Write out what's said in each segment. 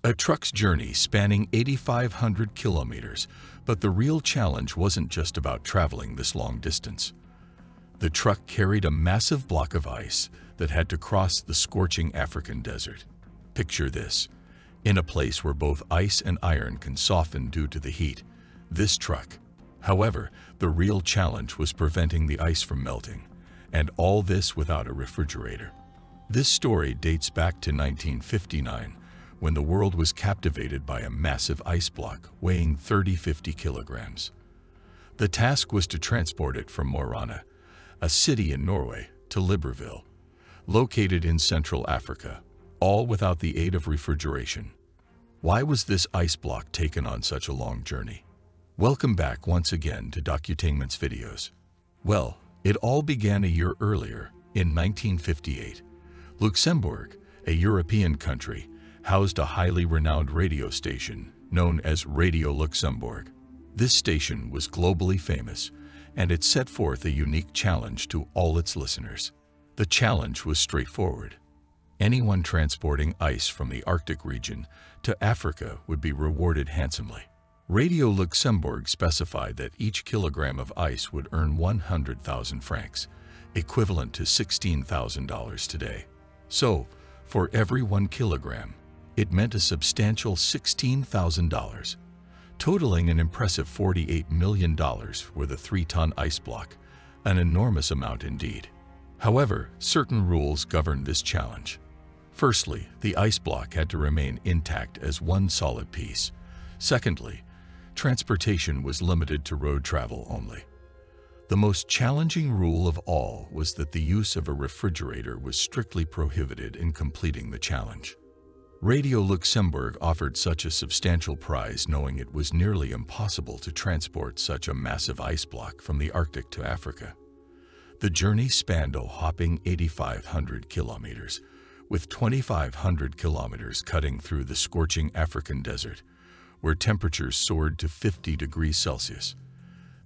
A truck's journey spanning 8,500 kilometers, but the real challenge wasn't just about traveling this long distance. The truck carried a massive block of ice that had to cross the scorching African desert. Picture this. In a place where both ice and iron can soften due to the heat, this truck. However, the real challenge was preventing the ice from melting, and all this without a refrigerator. This story dates back to 1959, when the world was captivated by a massive ice block weighing 50 kilograms. The task was to transport it from Mo i Rana, a city in Norway, to Libreville, located in Central Africa, all without the aid of refrigeration. Why was this ice block taken on such a long journey? Welcome back once again to Docutainment's videos. Well, it all began a year earlier, in 1958. Luxembourg, a European country, housed a highly renowned radio station known as Radio Luxembourg. This station was globally famous, and it set forth a unique challenge to all its listeners. The challenge was straightforward. Anyone transporting ice from the Arctic region to Africa would be rewarded handsomely. Radio Luxembourg specified that each kilogram of ice would earn 100,000 francs, equivalent to $16,000 today. So, for every 1 kilogram, it meant a substantial $16,000, totaling an impressive $48 million with a 3-ton ice block, an enormous amount indeed. However, certain rules governed this challenge. Firstly, the ice block had to remain intact as one solid piece. Secondly, transportation was limited to road travel only. The most challenging rule of all was that the use of a refrigerator was strictly prohibited in completing the challenge. Radio Luxembourg offered such a substantial prize knowing it was nearly impossible to transport such a massive ice block from the Arctic to Africa. The journey spanned a hopping 8,500 kilometers, with 2,500 kilometers cutting through the scorching African desert, where temperatures soared to 50 degrees Celsius.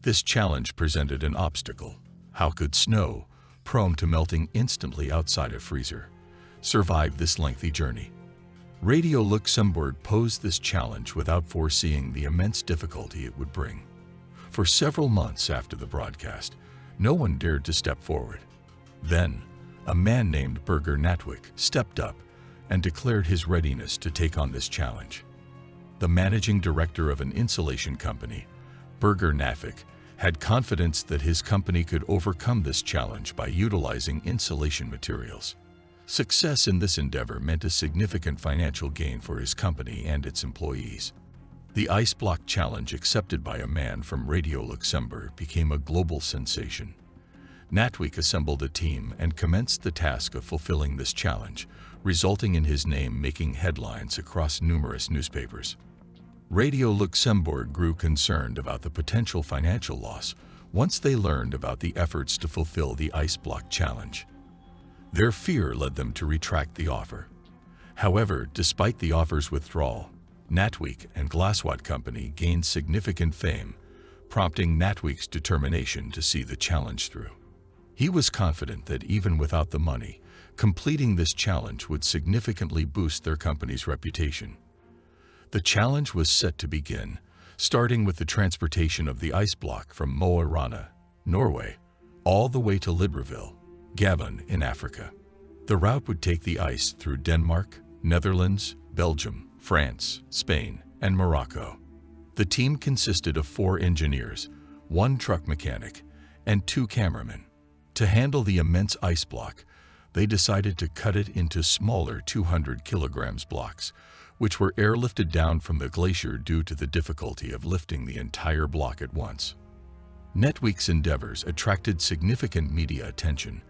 This challenge presented an obstacle. How could snow, prone to melting instantly outside a freezer, survive this lengthy journey? Radio Luxembourg posed this challenge without foreseeing the immense difficulty it would bring. For several months after the broadcast, no one dared to step forward. Then, a man named Birger Natwick stepped up and declared his readiness to take on this challenge. The managing director of an insulation company, Birger Natwick, had confidence that his company could overcome this challenge by utilizing insulation materials. Success in this endeavor meant a significant financial gain for his company and its employees. The ice block challenge accepted by a man from Radio Luxembourg became a global sensation. Natwick assembled a team and commenced the task of fulfilling this challenge, resulting in his name making headlines across numerous newspapers. Radio Luxembourg grew concerned about the potential financial loss once they learned about the efforts to fulfill the ice block challenge. Their fear led them to retract the offer. However, despite the offer's withdrawal, Natwick and Glasswatt Company gained significant fame, prompting Natwick's determination to see the challenge through. He was confident that even without the money, completing this challenge would significantly boost their company's reputation. The challenge was set to begin, starting with the transportation of the ice block from Mo i Rana, Norway, all the way to Libreville, Gabon in Africa. The route would take the ice through Denmark, Netherlands, Belgium, France, Spain, and Morocco. The team consisted of 4 engineers, 1 truck mechanic, and 2 cameramen. To handle the immense ice block, they decided to cut it into smaller 200 kilograms blocks, which were airlifted down from the glacier due to the difficulty of lifting the entire block at once. Natwick's endeavors attracted significant media attention,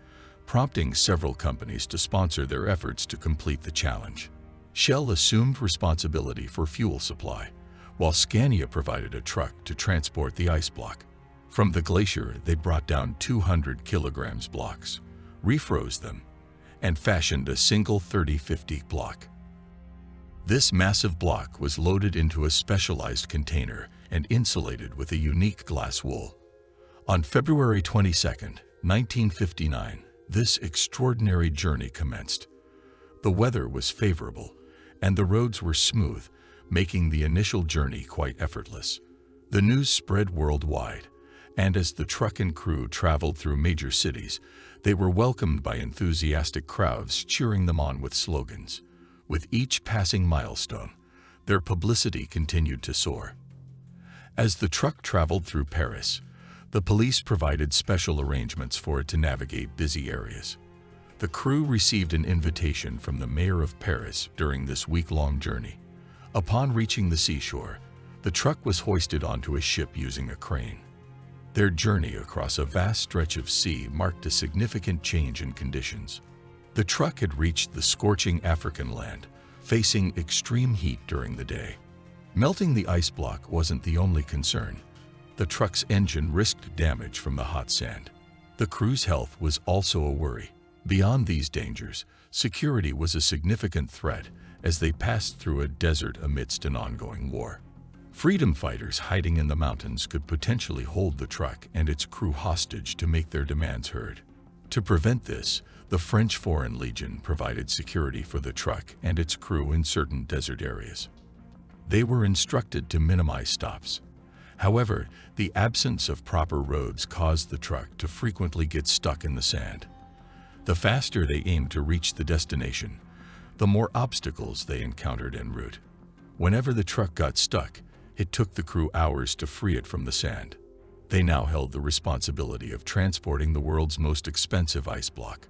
prompting several companies to sponsor their efforts to complete the challenge. Shell assumed responsibility for fuel supply, while Scania provided a truck to transport the ice block. From the glacier, they brought down 200 kilograms blocks, refroze them, and fashioned a single 30-50 block. This massive block was loaded into a specialized container and insulated with a unique glass wool. On February 22, 1959, this extraordinary journey commenced. The weather was favorable, and the roads were smooth, making the initial journey quite effortless. The news spread worldwide, and as the truck and crew traveled through major cities, they were welcomed by enthusiastic crowds cheering them on with slogans. With each passing milestone, their publicity continued to soar. As the truck traveled through Paris, the police provided special arrangements for it to navigate busy areas. The crew received an invitation from the mayor of Paris during this week-long journey. Upon reaching the seashore, the truck was hoisted onto a ship using a crane. Their journey across a vast stretch of sea marked a significant change in conditions. The truck had reached the scorching African land, facing extreme heat during the day. Melting the ice block wasn't the only concern. The truck's engine risked damage from the hot sand. The crew's health was also a worry. Beyond these dangers, security was a significant threat as they passed through a desert amidst an ongoing war. Freedom fighters hiding in the mountains could potentially hold the truck and its crew hostage to make their demands heard. To prevent this, the French Foreign Legion provided security for the truck and its crew in certain desert areas. They were instructed to minimize stops. However, the absence of proper roads caused the truck to frequently get stuck in the sand. The faster they aimed to reach the destination, the more obstacles they encountered en route. Whenever the truck got stuck, it took the crew hours to free it from the sand. They now held the responsibility of transporting the world's most expensive ice block.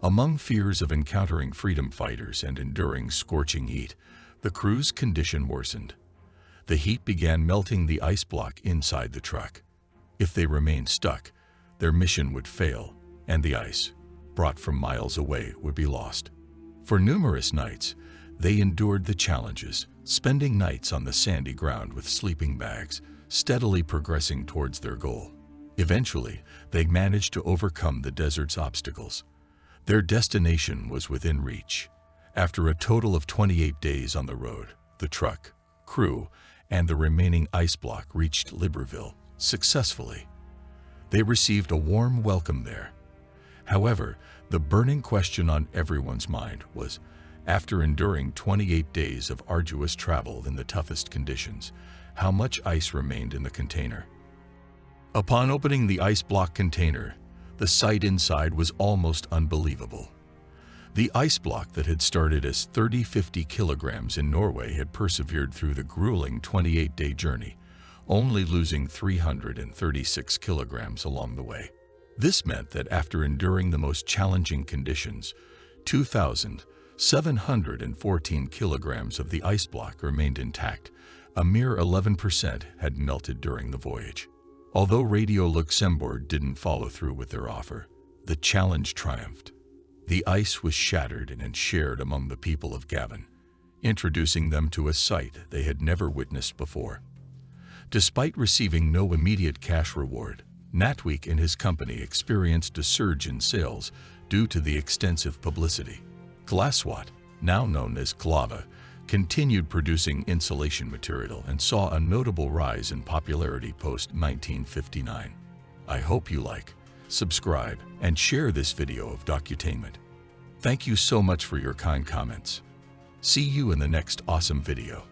Among fears of encountering freedom fighters and enduring scorching heat, the crew's condition worsened. The heat began melting the ice block inside the truck. If they remained stuck, their mission would fail, and the ice, brought from miles away, would be lost. For numerous nights, they endured the challenges, spending nights on the sandy ground with sleeping bags, steadily progressing towards their goal. Eventually, they managed to overcome the desert's obstacles. Their destination was within reach. After a total of 28 days on the road, the truck, crew, and the remaining ice block reached Libreville successfully. They received a warm welcome there. However, the burning question on everyone's mind was, after enduring 28 days of arduous travel in the toughest conditions, how much ice remained in the container? Upon opening the ice block container, the sight inside was almost unbelievable. The ice block that had started as 50 kilograms in Norway had persevered through the grueling 28-day journey, only losing 336 kilograms along the way. This meant that after enduring the most challenging conditions, 2,714 kilograms of the ice block remained intact. A mere 11% had melted during the voyage. Although Radio Luxembourg didn't follow through with their offer, the challenge triumphed. The ice was shattered and shared among the people of Gavin, introducing them to a sight they had never witnessed before. Despite receiving no immediate cash reward, Natweek and his company experienced a surge in sales due to the extensive publicity. Glasswat, now known as Glava, continued producing insulation material and saw a notable rise in popularity post-1959. I hope you like, subscribe, and share this video of Docutainment. Thank you so much for your kind comments. See you in the next awesome video.